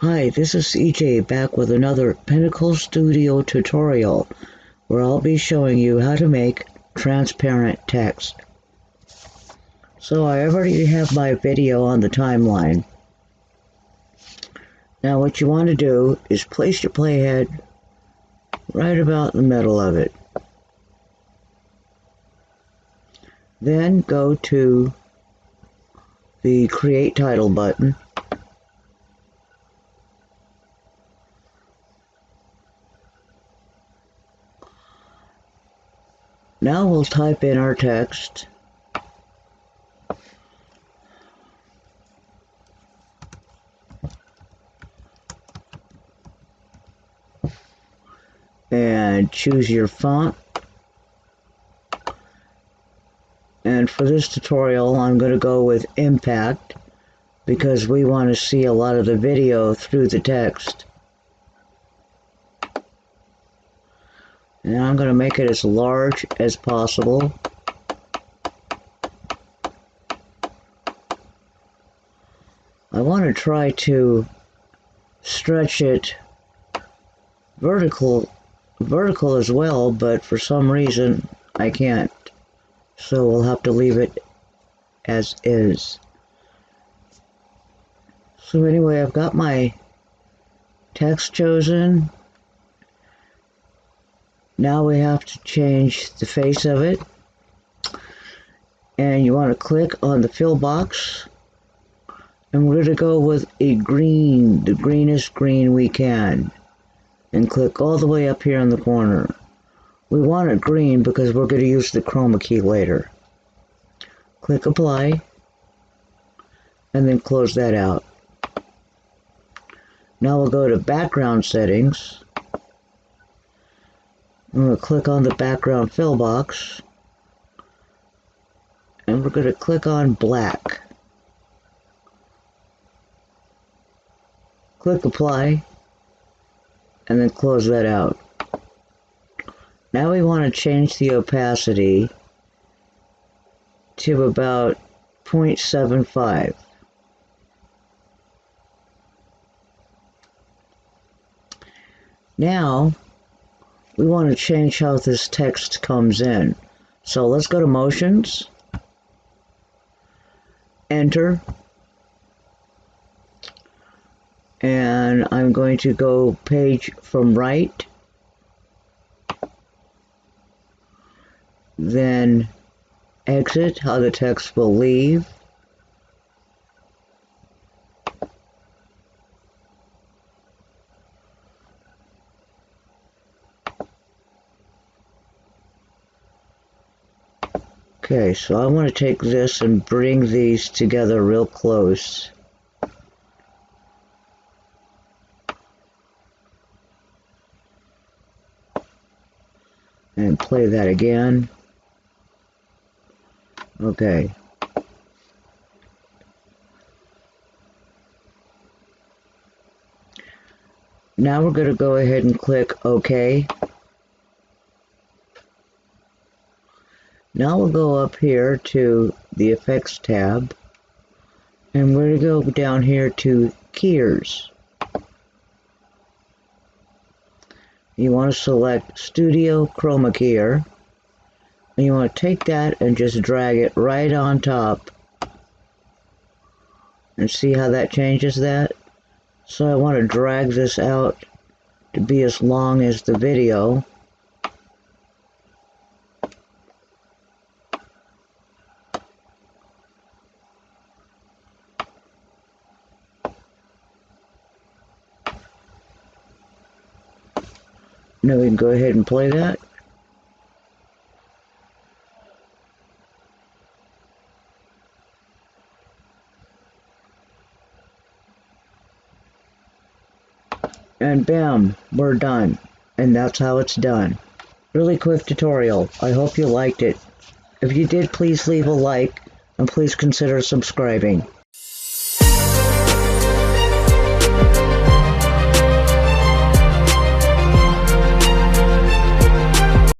Hi, this is CJ back with another Pinnacle Studio tutorial where I'll be showing you how to make transparent text. So I already have my video on the timeline. Now what you want to do is place your playhead right about in the middle of it. Then go to the Create Title button. Now we'll type in our text. And choose your font. And for this tutorial, I'm going to go with Impact because we want to see a lot of the video through the text. And I'm going to make it as large as possible. I want to try to stretch it vertical as well, but for some reason I can't. So we'll have to leave it as is. So anyway, I've got my text chosen. Now we have to change the face of it. And you want to click on the fill box. And we're going to go with a green, the greenest green we can. And click all the way up here in the corner. We want it green because we're going to use the chroma key later. Click apply. And then close that out. Now we'll go to background settings. I'm going to click on the background fill box. And we're going to click on black. Click apply. And then close that out. Now we want to change the opacity to about 0.75. Now we want to change how this text comes in. So let's go to Motions, Enter, and I'm going to go page from right, then exit, how the text will leave, okay, so I want to take this and bring these together real close. And play that again. Okay. Now we're going to go ahead and click OK. Now we'll go up here to the Effects tab, and we're going to go down here to Keyers. You want to select Studio Chroma Keyer, and you want to take that and just drag it right on top. And see how that changes that? So I want to drag this out to be as long as the video. Now we can go ahead and play that. And bam, we're done. And that's how it's done. Really quick tutorial. I hope you liked it. If you did, please leave a like and please consider subscribing.